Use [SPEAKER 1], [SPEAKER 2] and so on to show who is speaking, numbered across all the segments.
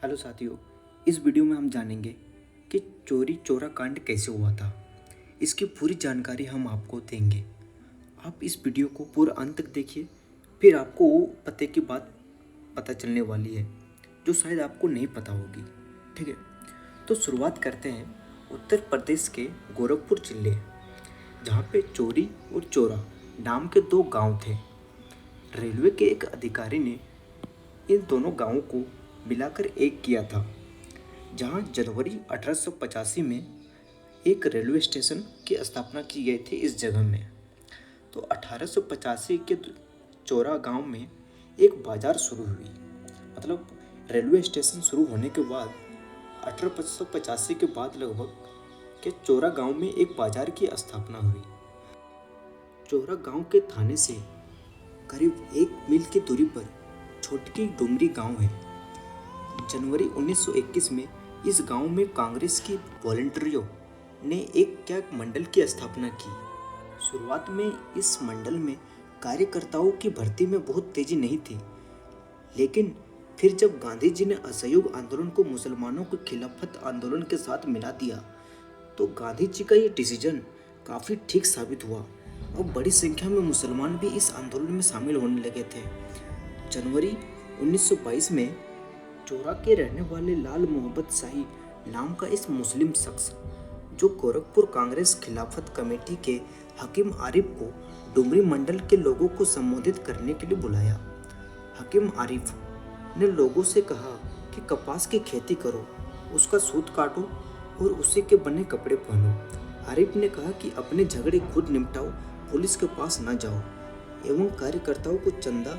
[SPEAKER 1] Hello साथियों, इस video में हम जानेंगे कि चोरी चोरा कांड कैसे हुआ था। इसकी पूरी जानकारी हम आपको देंगे। आप इस वीडियो को पूरा अंत तक देखिए, फिर आपको वो पते की बात पता चलने वाली है जो शायद आपको नहीं पता होगी। ठीक है, तो शुरुआत करते हैं उत्तर प्रदेश के गोरखपुर जिले, जहाँ पे चोरी और चोरा नाम के दो गांव थे। रेलवे के एक अधिकारी ने इन दोनों गांवों को मिलाकर एक किया था, जहां जनवरी 1885 में एक रेलवे स्टेशन की स्थापना की गई थी इस जगह में। तो 1885 के चोरा गांव में एक बाजार शुरू हुई। मतलब रेलवे स्टेशन शुरू होने के बाद 1885 के बाद लगभग के चोरा गांव में एक बाजार की स्थापना हुई। चोरा गांव के थाने से करीब 1 मील की दूरी पर छोटकी डुमरी गांव है। जनवरी 1921 में इस गांव में कांग्रेस की वॉलंटियरों ने एक कैग मंडल की स्थापना की। शुरुआत में इस मंडल में कार्यकर्ताओं की भर्ती में बहुत तेजी नहीं थी, लेकिन फिर जब गांधी जी ने असहयोग आंदोलन को मुसलमानों के खिलाफत आंदोलन के साथ मिला दिया, तो गांधी जी का ये डिसीजन काफ़ी ठीक साबित हुआ और बड़ी संख्या में मुसलमान भी इस आंदोलन में शामिल होने लगे थे। जनवरी 1922 में चोरा के रहने वाले लाल मोहम्मद शाही नाम का इस मुस्लिम शख्स, जो गोरखपुर कांग्रेस खिलाफत कमेटी के हकीम आरिफ को डुमरी मंडल के लोगों को संबोधित करने के लिए बुलाया। हकीम आरिफ ने लोगों से कहा कि कपास की खेती करो, उसका सूत काटो और उसी के बने कपड़े पहनो। आरिफ ने कहा कि अपने झगड़े खुद निपटाओ, पुलिस के पास न जाओ, एवं कार्यकर्ताओं को चंदा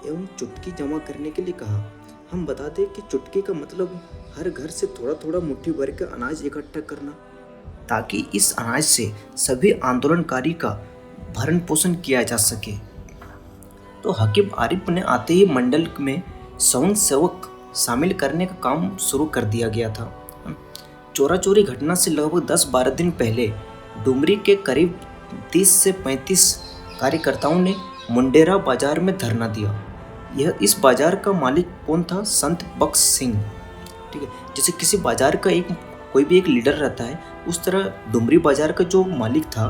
[SPEAKER 1] एवं चुटकी जमा करने के लिए कहा। हम बता दें कि चुटकी का मतलब हर घर से थोड़ा थोड़ा मुट्ठी भर के अनाज इकट्ठा करना, ताकि इस अनाज से सभी आंदोलनकारी का भरण पोषण किया जा सके। तो हकीम आरिफ ने आते ही मंडल में स्वयं सेवक शामिल करने का काम शुरू कर दिया गया था। चोरा चोरी घटना से लगभग 10-12 दिन पहले डुमरी के करीब 30 से 35 कार्यकर्ताओं ने मुंडेरा बाजार में धरना दिया। इस बाजार का मालिक कौन था? संत बख्श सिंह। ठीक है, जैसे किसी बाजार का कोई भी एक लीडर रहता है, उस तरह डुमरी बाजार का जो मालिक था,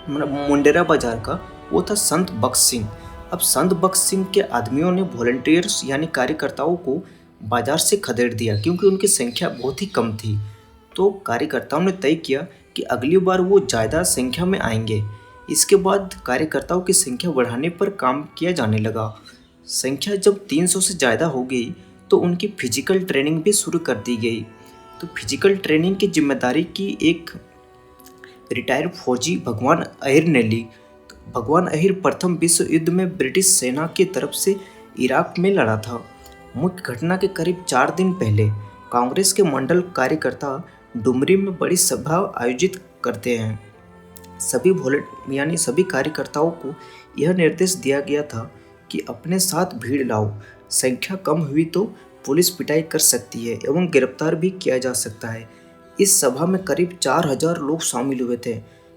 [SPEAKER 1] मतलब मुंडेरा बाजार का, वो था संत बख्श सिंह। अब संत बख्श सिंह के आदमियों ने वॉलंटियर्स यानी कार्यकर्ताओं को बाजार से खदेड़ दिया, क्योंकि उनकी संख्या बहुत ही कम थी। तो कार्यकर्ताओं ने तय किया कि अगली बार वो ज़्यादा संख्या में आएंगे। इसके बाद कार्यकर्ताओं की संख्या बढ़ाने पर काम किया जाने लगा। संख्या जब 300 से ज़्यादा हो गई तो उनकी फिजिकल ट्रेनिंग भी शुरू कर दी गई। तो फिजिकल ट्रेनिंग की जिम्मेदारी की एक रिटायर्ड फौजी भगवान अहिर ने ली। भगवान अहिर प्रथम विश्व युद्ध में ब्रिटिश सेना की तरफ से इराक में लड़ा था। मुख्य घटना के करीब 4 दिन पहले कांग्रेस के मंडल कार्यकर्ता डुमरी में बड़ी सभा आयोजित करते हैं। सभी कार्यकर्ताओं को यह निर्देश दिया गया था कि अपने साथ भीड़ लाओ, संख्या कम हुई तो पुलिस पिटाई कर सकती है एवं गिरफ्तार भी किया जा सकता है। इस सभा में करीब 4000 लोग शामिल हुए थे।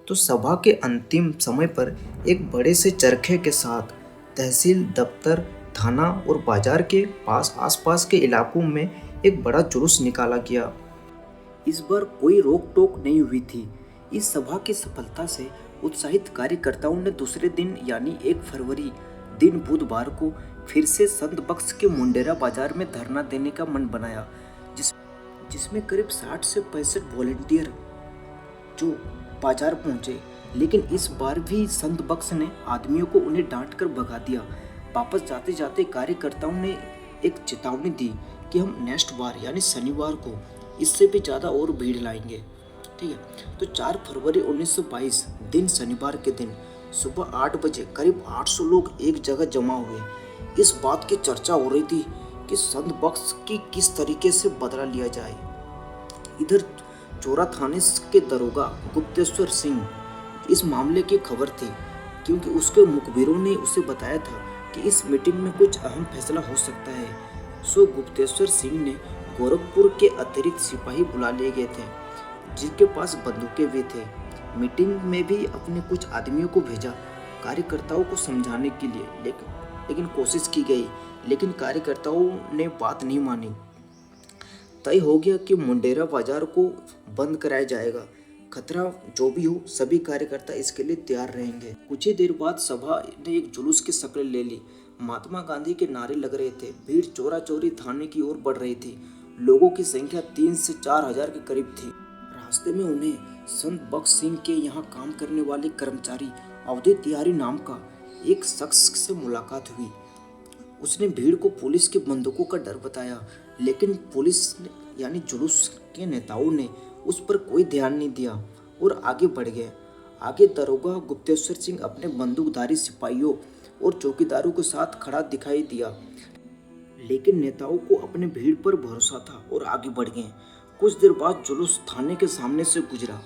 [SPEAKER 1] तो सभा के अंतिम समय पर एक बड़े से चरखे के साथ तहसील दफ्तर, थाना और बाजार के आसपास के इलाकों में एक बड़ा जुलूस निकाला गया। इस बार कोई रोक टोक नहीं हुई थी। इस सभा की सफलता से उत्साहित कार्यकर्ताओं ने दूसरे दिन यानी 1 फरवरी दिन बुधवार को फिर से संत बख्श के मुंडेरा बाजार में धरना देने का मन बनाया, जिसमें करीब 60 से 65 वॉलंटियर जो बाजार पहुंचे। लेकिन इस बार भी संत बख्श ने आदमियों को उन्हें डांट कर भगा दिया। वापस जाते जाते कार्यकर्ताओं ने एक चेतावनी दी कि हम नेक्स्ट बार यानी शनिवार को इससे भी ज़्यादा और भीड़ लाएंगे। ठीक है, तो 4 फरवरी 1922 दिन शनिवार के दिन सुबह 8 बजे करीब 800 लोग एक जगह जमा हुए। इस बात की चर्चा हो रही थी कि संत बख्श की किस तरीके से बदला लिया जाए। इधर चोरा थाने के दरोगा गुप्तेश्वर सिंह इस मामले की खबर थी, क्योंकि उसके मुखबिरों ने उसे बताया था कि इस मीटिंग में कुछ अहम फैसला हो सकता है। सो गुप्तेश्वर सिंह ने गोरखपुर के अतिरिक्त सिपाही बुला लिए गए थे, जिनके पास बंदूकें भी थे। मीटिंग में भी अपने कुछ आदमियों को भेजा कार्यकर्ताओं को समझाने के लिए, लेकिन कोशिश की गई, लेकिन कार्यकर्ताओं ने बात नहीं मानी। तय हो गया कि मुंडेरा बाजार को बंद कराया जाएगा। खतरा जो भी हो, सभी कार्यकर्ता इसके लिए तैयार रहेंगे। कुछ ही देर बाद सभा ने एक जुलूस की शक्ल ले ली। महात्मा गांधी के नारे लग रहे थे। भीड़ चोरा चोरी थाने की ओर बढ़ रही थी। लोगों की संख्या 3 से 4 हजार के करीब थी। रास्ते में उन्हें संत बख्श सिंह के यहाँ काम करने वाले कर्मचारी अवधि तिवारी नाम का एक शख्स से मुलाकात हुई। उसने भीड़ को पुलिस की बंदूकों का डर बताया, लेकिन पुलिस यानी जुलूस के नेताओं ने उस पर कोई ध्यान नहीं दिया और आगे बढ़ गए। आगे दरोगा गुप्तेश्वर सिंह अपने बंदूकधारी सिपाहियों और चौकीदारों के साथ खड़ा दिखाई दिया, लेकिन नेताओं को अपने भीड़ पर भरोसा था और आगे बढ़ गए। कुछ देर बाद जुलूस थाने के सामने से गुजरा।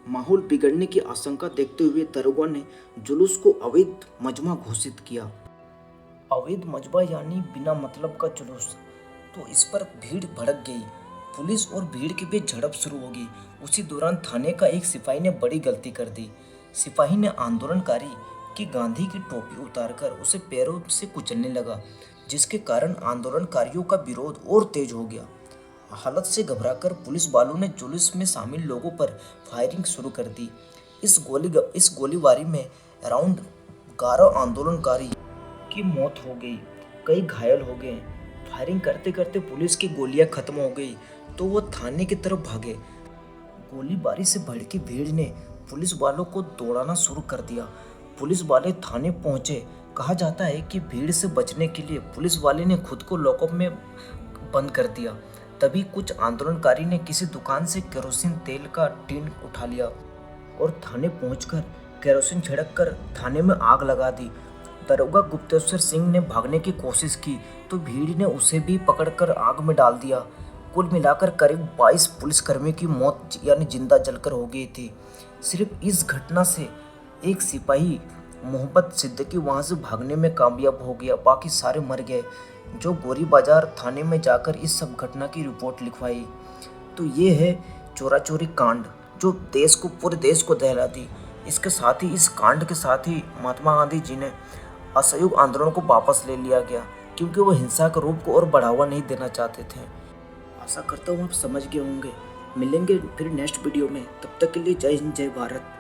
[SPEAKER 1] माहौल बिगड़ने की आशंका देखते हुए दरोगा ने जुलूस को अवैध मजमा घोषित किया। अवैध मजमा यानी बिना मतलब का जुलूस। तो इस पर भीड़ भड़क गई। पुलिस और भीड़ के बीच झड़प शुरू हो गई। उसी दौरान थाने का एक सिपाही ने बड़ी गलती कर दी। सिपाही ने आंदोलनकारी की गांधी की टोपी उतारकर उसे पैरों से कुचलने लगा, जिसके कारण आंदोलनकारियों का विरोध और तेज हो गया। हालत से घबराकर पुलिस वालों ने जुलूस में शामिल लोगों पर फायरिंग शुरू कर दी। इस गोलीबारी में अराउंड 11 आंदोलनकारी की मौत हो गई, कई घायल हो गए। फायरिंग करते करते पुलिस की गोलियां खत्म हो गई तो वो थाने की तरफ भागे। गोलीबारी से भड़की भीड़ ने पुलिस वालों को दौड़ाना शुरू कर दिया। पुलिस वाले थाने पहुंचे। कहा जाता है कि भीड़ से बचने के लिए पुलिस वाले ने खुद को लॉकअप में बंद कर दिया। तभी कुछ आंदोलनकारी ने किसी दुकान से केरोसिन तेल का टीन उठा लिया और थाने पहुंचकर केरोसिन छिड़ककर थाने में आग लगा दी। दरोगा गुप्तेश्वर सिंह ने भागने की कोशिश की तो भीड़ ने उसे भी पकड़कर आग में डाल दिया। कुल मिलाकर करीब 22 पुलिसकर्मियों की मौत यानी जिंदा जलकर हो गई थी। सिर्फ इस घटना से एक सिपाही मोहब्बत सिद्दीकी वहां से भागने में कामयाब हो गया, बाकी सारे मर गए। जो गोरी बाजार थाने में जाकर इस सब घटना की रिपोर्ट लिखवाई। तो ये है चोरा चोरी कांड, जो पूरे देश को दहला दी। इसके साथ ही इस कांड के साथ ही महात्मा गांधी जी ने असहयोग आंदोलन को वापस ले लिया गया, क्योंकि वो हिंसा के रूप को और बढ़ावा नहीं देना चाहते थे। आशा करता हूँ आप समझ गए होंगे। मिलेंगे फिर नेक्स्ट वीडियो में। तब तक के लिए जय हिंद, जय भारत।